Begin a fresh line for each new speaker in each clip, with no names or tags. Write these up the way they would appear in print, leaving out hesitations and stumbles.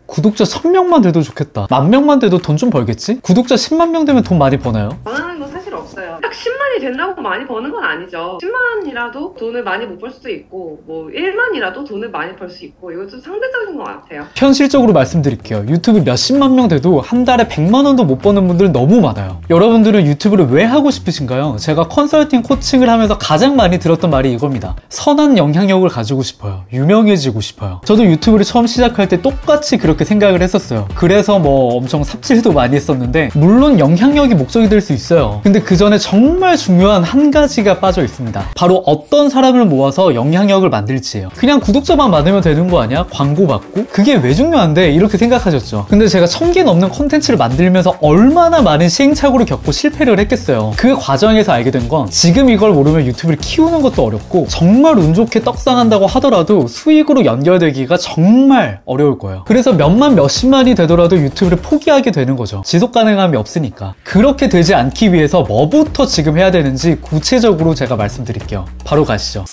구독자 1000명만 돼도 좋겠다. 10,000명만 돼도 돈 좀 벌겠지? 구독자 10만 명 되면 돈 많이 버나요?
원하는 건 사실 없어요. 딱 10만이 된다고 많이 버는 건 아니죠. 10만이라도 돈을 많이 못 벌 수도 있고 뭐 1만이라도 돈을 많이 벌 수 있고 이거 좀 상대적인 것 같아요.
현실적으로 말씀드릴게요. 유튜브 몇십만 명 돼도 한 달에 100만 원도 못 버는 분들 너무 많아요. 여러분들은 유튜브를 왜 하고 싶으신가요? 제가 컨설팅 코칭을 하면서 가장 많이 들었던 말이 이겁니다. 선한 영향력을 가지고 싶어요. 유명해지고 싶어요. 저도 유튜브를 처음 시작할 때 똑같이 그렇게 생각을 했었어요. 그래서 뭐 엄청 삽질도 많이 했었는데 물론 영향력이 목적이 될 수 있어요. 근데 그 전에 정말 중요한 한 가지가 빠져 있습니다. 바로 어떤 사람을 모아서 영향력을 만들지예요. 그냥 구독자만 많으면 되는 거 아니야? 광고 받고? 그게 왜 중요한데? 이렇게 생각하셨죠. 근데 제가 1000개 넘는 콘텐츠를 만들면서 얼마나 많은 시행착오를 겪고 실패를 했겠어요. 그 과정에서 알게 된 건 지금 이걸 모르면 유튜브를 키우는 것도 어렵고 정말 운 좋게 떡상한다고 하더라도 수익으로 연결되기가 정말 어려울 거예요. 그래서 몇만 몇십만이 되더라도 유튜브를 포기하게 되는 거죠. 지속 가능함이 없으니까. 그렇게 되지 않기 위해서 뭐부터 지금 해야 되는지 구체적으로 제가 말씀드릴게요. 바로 가시죠.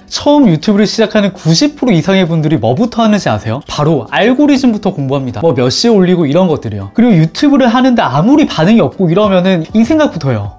처음 유튜브를 시작하는 90% 이상의 분들이 뭐부터 하는지 아세요? 바로 알고리즘부터 공부합니다. 뭐 몇 시에 올리고 이런 것들이요. 그리고 유튜브를 하는데 아무리 반응이 없고 이러면은 이 생각부터 해요.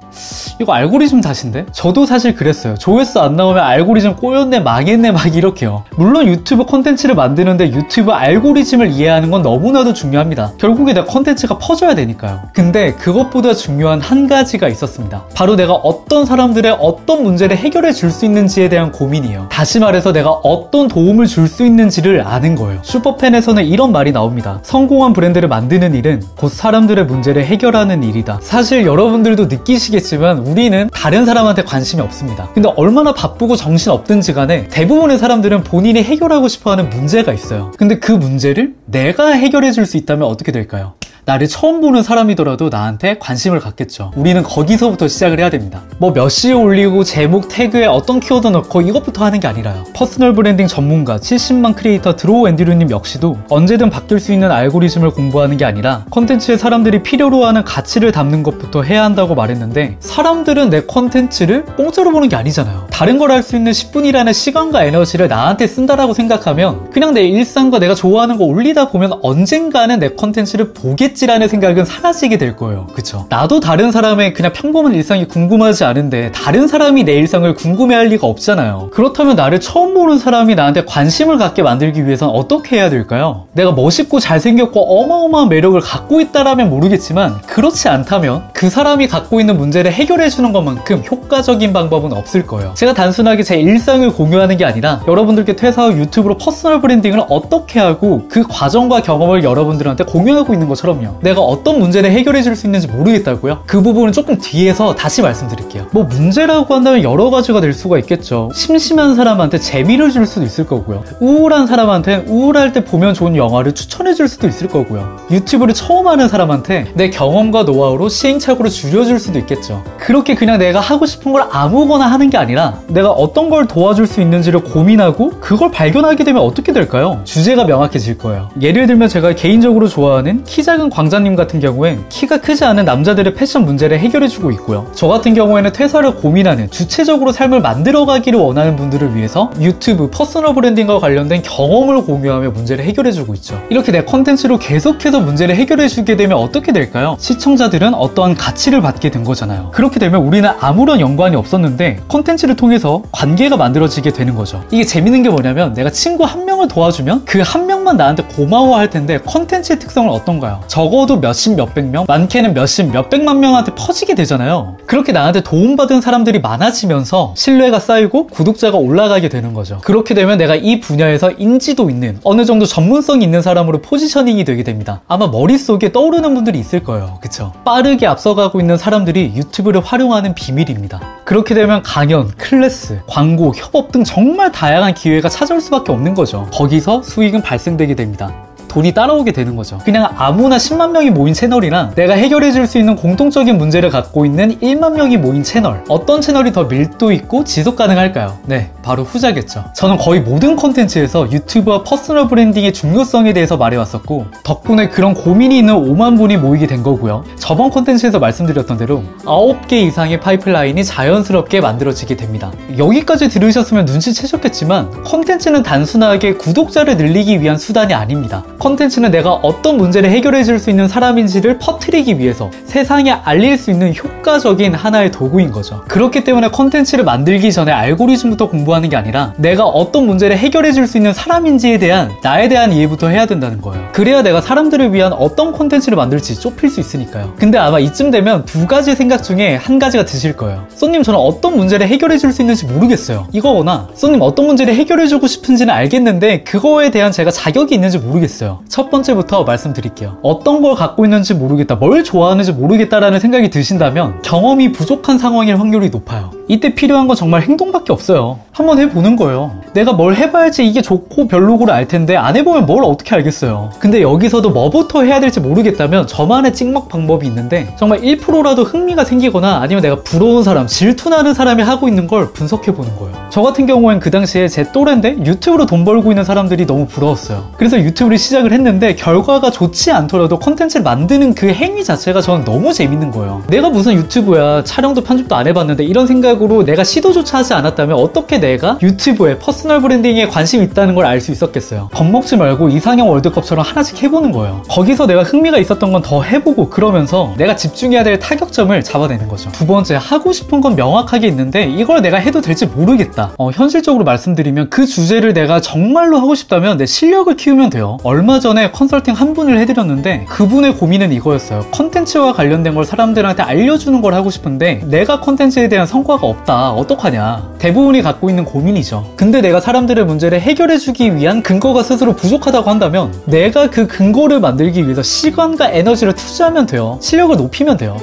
이거 알고리즘 탓인데? 저도 사실 그랬어요. 조회수 안 나오면 알고리즘 꼬였네, 망했네, 막 이렇게요. 물론 유튜브 콘텐츠를 만드는데 유튜브 알고리즘을 이해하는 건 너무나도 중요합니다. 결국에 내 콘텐츠가 퍼져야 되니까요. 근데 그것보다 중요한 한 가지가 있었습니다. 바로 내가 어떤 사람들의 어떤 문제를 해결해 줄 수 있는지에 대한 고민이에요. 다시 말해서 내가 어떤 도움을 줄 수 있는지를 아는 거예요. 슈퍼팬에서는 이런 말이 나옵니다. 성공한 브랜드를 만드는 일은 곧 사람들의 문제를 해결하는 일이다. 사실 여러분들도 느끼시겠지만 우리는 다른 사람한테 관심이 없습니다. 근데 얼마나 바쁘고 정신없든지 간에 대부분의 사람들은 본인이 해결하고 싶어하는 문제가 있어요. 근데 그 문제를 내가 해결해 줄 수 있다면 어떻게 될까요? 나를 처음 보는 사람이더라도 나한테 관심을 갖겠죠. 우리는 거기서부터 시작을 해야 됩니다. 뭐 몇 시에 올리고 제목 태그에 어떤 키워드 넣고 이것부터 하는 게 아니라요. 퍼스널 브랜딩 전문가 70만 크리에이터 드로우 앤드류님 역시도 언제든 바뀔 수 있는 알고리즘을 공부하는 게 아니라 콘텐츠에 사람들이 필요로 하는 가치를 담는 것부터 해야 한다고 말했는데 사람들은 내 콘텐츠를 공짜로 보는 게 아니잖아요. 다른 걸 할 수 있는 10분이라는 시간과 에너지를 나한테 쓴다라고 생각하면 그냥 내 일상과 내가 좋아하는 거 올리다 보면 언젠가는 내 콘텐츠를 보겠지라는 생각은 사라지게 될 거예요. 그쵸? 나도 다른 사람의 그냥 평범한 일상이 궁금하지 않은데 다른 사람이 내 일상을 궁금해할 리가 없잖아요. 그렇다면 나를 처음 보는 사람이 나한테 관심을 갖게 만들기 위해선 어떻게 해야 될까요? 내가 멋있고 잘생겼고 어마어마한 매력을 갖고 있다라면 모르겠지만 그렇지 않다면 그 사람이 갖고 있는 문제를 해결해주는 것만큼 효과적인 방법은 없을 거예요. 제가 단순하게 제 일상을 공유하는 게 아니라 여러분들께 퇴사 후 유튜브로 퍼스널 브랜딩을 어떻게 하고 그 과정과 경험을 여러분들한테 공유하고 있는 것처럼요. 내가 어떤 문제를 해결해 줄 수 있는지 모르겠다고요? 그 부분은 조금 뒤에서 다시 말씀드릴게요. 뭐 문제라고 한다면 여러 가지가 될 수가 있겠죠. 심심한 사람한테 재미를 줄 수도 있을 거고요. 우울한 사람한테 우울할 때 보면 좋은 영화를 추천해 줄 수도 있을 거고요. 유튜브를 처음 하는 사람한테 내 경험과 노하우로 시행착오를 줄여줄 수도 있겠죠. 그렇게 그냥 내가 하고 싶은 걸 아무거나 하는 게 아니라 내가 어떤 걸 도와줄 수 있는지를 고민하고 그걸 발견하게 되면 어떻게 될까요? 주제가 명확해질 거예요. 예를 들면 제가 개인적으로 좋아하는 키 작은 광자님 같은 경우엔 키가 크지 않은 남자들의 패션 문제를 해결해주고 있고요. 저 같은 경우에는 퇴사를 고민하는 주체적으로 삶을 만들어가기를 원하는 분들을 위해서 유튜브 퍼스널 브랜딩과 관련된 경험을 공유하며 문제를 해결해주고 있죠. 이렇게 내 컨텐츠로 계속해서 문제를 해결해주게 되면 어떻게 될까요? 시청자들은 어떠한 가치를 받게 된 거잖아요. 그렇게 되면 우리는 아무런 연관이 없었는데 컨텐츠를 통해서 관계가 만들어지게 되는 거죠. 이게 재밌는 게 뭐냐면 내가 친구 한 명을 도와주면 그 한 명만 나한테 고마워할 텐데 컨텐츠의 특성은 어떤가요? 적어도 몇십 몇백 명, 많게는 몇십 몇백만 명한테 퍼지게 되잖아요. 그렇게 나한테 도움받은 사람들이 많아지면서 신뢰가 쌓이고 구독자가 올라가게 되는 거죠. 그렇게 되면 내가 이 분야에서 인지도 있는 어느 정도 전문성이 있는 사람으로 포지셔닝이 되게 됩니다. 아마 머릿속에 떠오르는 분들이 있을 거예요. 그쵸? 빠르게 앞서가고 있는 사람들이 유튜브를 활용하는 비밀입니다. 그렇게 되면 강연, 클래스, 광고, 협업 등 정말 다양한 기회가 찾아올 수밖에 없는 거죠. 거기서 수익은 발생되게 됩니다. 돈이 따라오게 되는 거죠. 그냥 아무나 10만 명이 모인 채널이랑 내가 해결해 줄 수 있는 공통적인 문제를 갖고 있는 1만 명이 모인 채널, 어떤 채널이 더 밀도 있고 지속 가능할까요? 네, 바로 후자겠죠. 저는 거의 모든 콘텐츠에서 유튜브와 퍼스널 브랜딩의 중요성에 대해서 말해왔었고 덕분에 그런 고민이 있는 5만 분이 모이게 된 거고요. 저번 콘텐츠에서 말씀드렸던 대로 9개 이상의 파이프라인이 자연스럽게 만들어지게 됩니다. 여기까지 들으셨으면 눈치채셨겠지만 콘텐츠는 단순하게 구독자를 늘리기 위한 수단이 아닙니다. 컨텐츠는 내가 어떤 문제를 해결해 줄 수 있는 사람인지를 퍼뜨리기 위해서 세상에 알릴 수 있는 효과적인 하나의 도구인 거죠. 그렇기 때문에 컨텐츠를 만들기 전에 알고리즘부터 공부하는 게 아니라 내가 어떤 문제를 해결해 줄 수 있는 사람인지에 대한 나에 대한 이해부터 해야 된다는 거예요. 그래야 내가 사람들을 위한 어떤 컨텐츠를 만들지 좁힐 수 있으니까요. 근데 아마 이쯤 되면 두 가지 생각 중에 한 가지가 드실 거예요. 쏘님, 저는 어떤 문제를 해결해 줄 수 있는지 모르겠어요. 이거거나 쏘님, 어떤 문제를 해결해 주고 싶은지는 알겠는데 그거에 대한 제가 자격이 있는지 모르겠어요. 첫 번째부터 말씀드릴게요. 어떤 걸 갖고 있는지 모르겠다, 뭘 좋아하는지 모르겠다라는 생각이 드신다면 경험이 부족한 상황일 확률이 높아요. 이때 필요한 건 정말 행동밖에 없어요. 한번 해보는 거예요. 내가 뭘 해봐야지 이게 좋고 별로고를 알 텐데 안 해보면 뭘 어떻게 알겠어요. 근데 여기서도 뭐부터 해야 될지 모르겠다면 저만의 찍먹 방법이 있는데, 정말 1%라도 흥미가 생기거나 아니면 내가 부러운 사람, 질투나는 사람이 하고 있는 걸 분석해보는 거예요. 저 같은 경우엔 그 당시에 제 또래인데 유튜브로 돈 벌고 있는 사람들이 너무 부러웠어요. 그래서 유튜브를 시작을 했는데 결과가 좋지 않더라도 컨텐츠를 만드는 그 행위 자체가 저는 너무 재밌는 거예요. 내가 무슨 유튜브야, 촬영도 편집도 안 해봤는데, 이런 생각으로 내가 시도조차 하지 않았다면 어떻게 내가 유튜브에 퍼스널 브랜딩에 관심이 있다는 걸 알 수 있었겠어요. 겁먹지 말고 이상형 월드컵처럼 하나씩 해보는 거예요. 거기서 내가 흥미가 있었던 건 더 해보고, 그러면서 내가 집중해야 될 타격점을 잡아내는 거죠. 두 번째, 하고 싶은 건 명확하게 있는데 이걸 내가 해도 될지 모르겠다. 현실적으로 말씀드리면 그 주제를 내가 정말로 하고 싶다면 내 실력을 키우면 돼요. 얼마 전에 컨설팅 한 분을 해드렸는데 그분의 고민은 이거였어요. 컨텐츠와 관련된 걸 사람들한테 알려주는 걸 하고 싶은데 내가 컨텐츠에 대한 성과가 없다, 어떡하냐. 대부분이 갖고 있는 고민이죠. 근데 내가 사람들의 문제를 해결해주기 위한 근거가 스스로 부족하다고 한다면 내가 그 근거를 만들기 위해서 시간과 에너지를 투자하면 돼요. 실력을 높이면 돼요.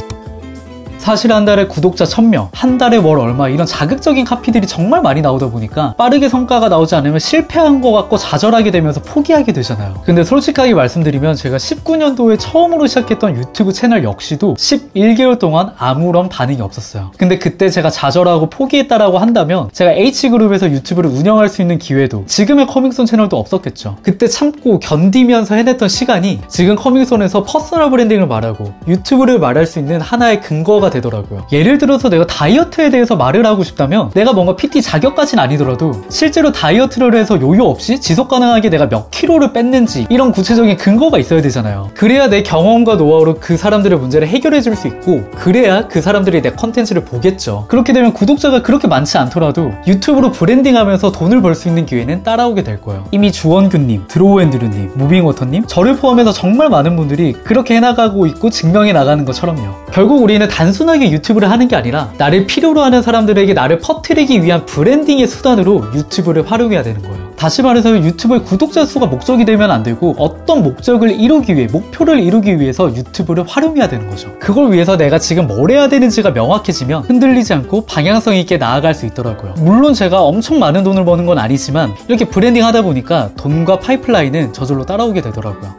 사실 한 달에 구독자 1000명, 한 달에 월 얼마, 이런 자극적인 카피들이 정말 많이 나오다 보니까 빠르게 성과가 나오지 않으면 실패한 것 같고 좌절하게 되면서 포기하게 되잖아요. 근데 솔직하게 말씀드리면 제가 19년도에 처음으로 시작했던 유튜브 채널 역시도 11개월 동안 아무런 반응이 없었어요. 근데 그때 제가 좌절하고 포기했다라고 한다면 제가 H그룹에서 유튜브를 운영할 수 있는 기회도, 지금의 커밍손 채널도 없었겠죠. 그때 참고 견디면서 해냈던 시간이 지금 커밍손에서 퍼스널 브랜딩을 말하고 유튜브를 말할 수 있는 하나의 근거가 되더라고요. 예를 들어서 내가 다이어트에 대해서 말을 하고 싶다면 내가 뭔가 PT 자격까지는 아니더라도 실제로 다이어트를 해서 요요 없이 지속 가능하게 내가 몇 킬로를 뺐는지 이런 구체적인 근거가 있어야 되잖아요. 그래야 내 경험과 노하우로 그 사람들의 문제를 해결해 줄 수 있고, 그래야 그 사람들이 내 컨텐츠를 보겠죠. 그렇게 되면 구독자가 그렇게 많지 않더라도 유튜브로 브랜딩하면서 돈을 벌 수 있는 기회는 따라오게 될 거예요. 이미 주원규님, 드로우앤드류님, 무빙워터님, 저를 포함해서 정말 많은 분들이 그렇게 해나가고 있고 증명해 나가는 것처럼요. 결국 우리는 단순하게 유튜브를 하는 게 아니라 나를 필요로 하는 사람들에게 나를 퍼뜨리기 위한 브랜딩의 수단으로 유튜브를 활용해야 되는 거예요. 다시 말해서 유튜브의 구독자 수가 목적이 되면 안 되고 어떤 목적을 이루기 위해, 목표를 이루기 위해서 유튜브를 활용해야 되는 거죠. 그걸 위해서 내가 지금 뭘 해야 되는지가 명확해지면 흔들리지 않고 방향성 있게 나아갈 수 있더라고요. 물론 제가 엄청 많은 돈을 버는 건 아니지만 이렇게 브랜딩 하다 보니까 돈과 파이프라인은 저절로 따라오게 되더라고요.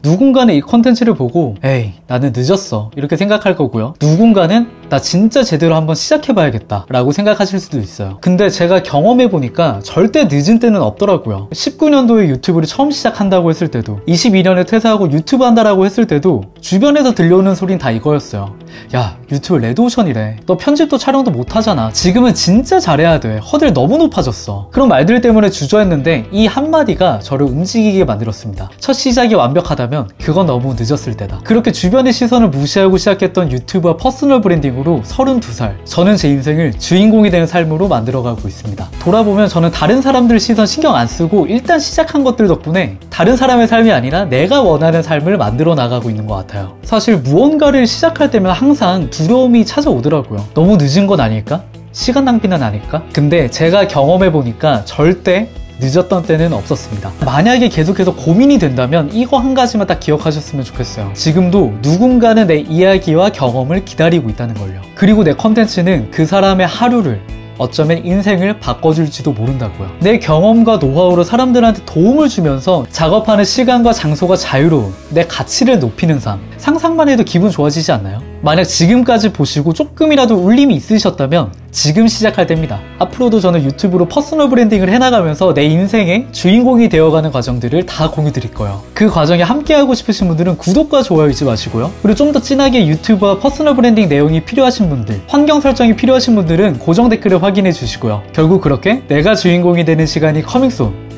누군가는 이 컨텐츠를 보고 에이, 나는 늦었어, 이렇게 생각할 거고요. 누군가는 나 진짜 제대로 한번 시작해봐야겠다 라고 생각하실 수도 있어요. 근데 제가 경험해보니까 절대 늦은 때는 없더라고요. 19년도에 유튜브를 처음 시작한다고 했을 때도, 22년에 퇴사하고 유튜브 한다라고 했을 때도 주변에서 들려오는 소린 다 이거였어요. 야, 유튜브 레드오션이래, 너 편집도 촬영도 못하잖아, 지금은 진짜 잘해야 돼, 허들 너무 높아졌어. 그런 말들 때문에 주저했는데 이 한마디가 저를 움직이게 만들었습니다. 첫 시작이 완벽하다면 그건 너무 늦었을 때다. 그렇게 주변의 시선을 무시하고 시작했던 유튜브와 퍼스널 브랜딩으로 32살, 저는 제 인생을 주인공이 되는 삶으로 만들어가고 있습니다. 돌아보면 저는 다른 사람들 시선 신경 안 쓰고 일단 시작한 것들 덕분에 다른 사람의 삶이 아니라 내가 원하는 삶을 만들어 나가고 있는 것 같아요. 사실 무언가를 시작할 때면 항상 두려움이 찾아오더라고요. 너무 늦은 건 아닐까? 시간 낭비는 아닐까? 근데 제가 경험해보니까 절대 늦었던 때는 없었습니다. 만약에 계속해서 고민이 된다면 이거 한 가지만 딱 기억하셨으면 좋겠어요. 지금도 누군가는 내 이야기와 경험을 기다리고 있다는 걸요. 그리고 내 컨텐츠는 그 사람의 하루를, 어쩌면 인생을 바꿔줄지도 모른다고요. 내 경험과 노하우로 사람들한테 도움을 주면서 작업하는 시간과 장소가 자유로운 내 가치를 높이는 삶, 상상만 해도 기분 좋아지지 않나요? 만약 지금까지 보시고 조금이라도 울림이 있으셨다면 지금 시작할 때입니다. 앞으로도 저는 유튜브로 퍼스널 브랜딩을 해나가면서 내 인생의 주인공이 되어가는 과정들을 다 공유 드릴 거예요. 그 과정에 함께하고 싶으신 분들은 구독과 좋아요 잊지 마시고요. 그리고 좀 더 진하게 유튜브와 퍼스널 브랜딩 내용이 필요하신 분들, 환경 설정이 필요하신 분들은 고정 댓글을 확인해 주시고요. 결국 그렇게 내가 주인공이 되는 시간이 커밍순.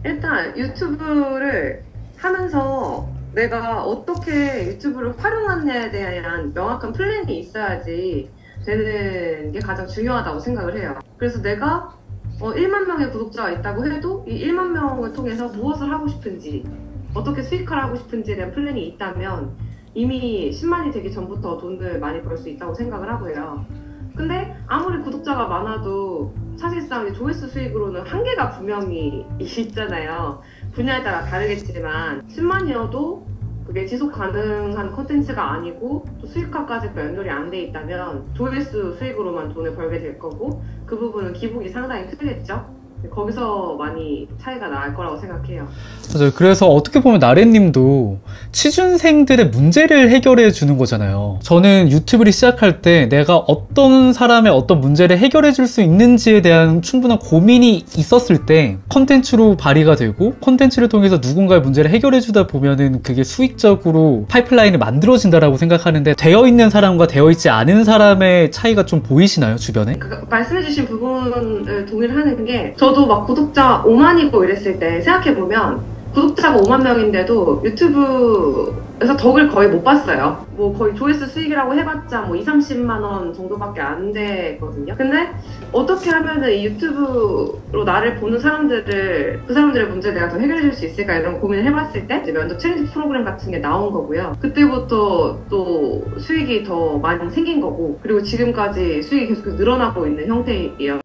일단 유튜브를 하면서 내가 어떻게 유튜브를 활용하느냐에 대한 명확한 플랜이 있어야지 되는 게 가장 중요하다고 생각을 해요. 그래서 내가 1만 명의 구독자가 있다고 해도 이 1만 명을 통해서 무엇을 하고 싶은지, 어떻게 수익화를 하고 싶은지에 대한 플랜이 있다면 이미 10만이 되기 전부터 돈을 많이 벌 수 있다고 생각을 하고요. 근데 아무리 구독자가 많아도 사실상 조회수 수익으로는 한계가 분명히 있잖아요. 분야에 따라 다르겠지만 10만이어도 그게 지속 가능한 컨텐츠가 아니고 또 수익화까지 연결이 안 돼 있다면 조회수 수익으로만 돈을 벌게 될 거고, 그 부분은 기복이 상당히 크겠죠. 거기서 많이 차이가 날 거라고 생각해요.
맞아요. 그래서 어떻게 보면 나래님도 취준생들의 문제를 해결해 주는 거잖아요. 저는 유튜브를 시작할 때 내가 어떤 사람의 어떤 문제를 해결해 줄 수 있는지에 대한 충분한 고민이 있었을 때 컨텐츠로 발휘가 되고, 컨텐츠를 통해서 누군가의 문제를 해결해 주다 보면은 그게 수익적으로 파이프라인이 만들어진다라고 생각하는데, 되어 있는 사람과 되어 있지 않은 사람의 차이가 좀 보이시나요, 주변에?
말씀해주신 부분을 동의를 하는 게, 저도 막 구독자 5만이고 이랬을 때 생각해보면 구독자가 5만 명인데도 유튜브에서 덕을 거의 못 봤어요. 뭐 거의 조회수 수익이라고 해봤자 뭐 2, 30만 원 정도밖에 안 되거든요. 근데 어떻게 하면은 이 유튜브로 나를 보는 사람들을, 그 사람들의 문제를 내가 더 해결해 줄 수 있을까, 이런 고민을 해봤을 때 이제 면접 챌린지 프로그램 같은 게 나온 거고요. 그때부터 또 수익이 더 많이 생긴 거고, 그리고 지금까지 수익이 계속 늘어나고 있는 형태예요.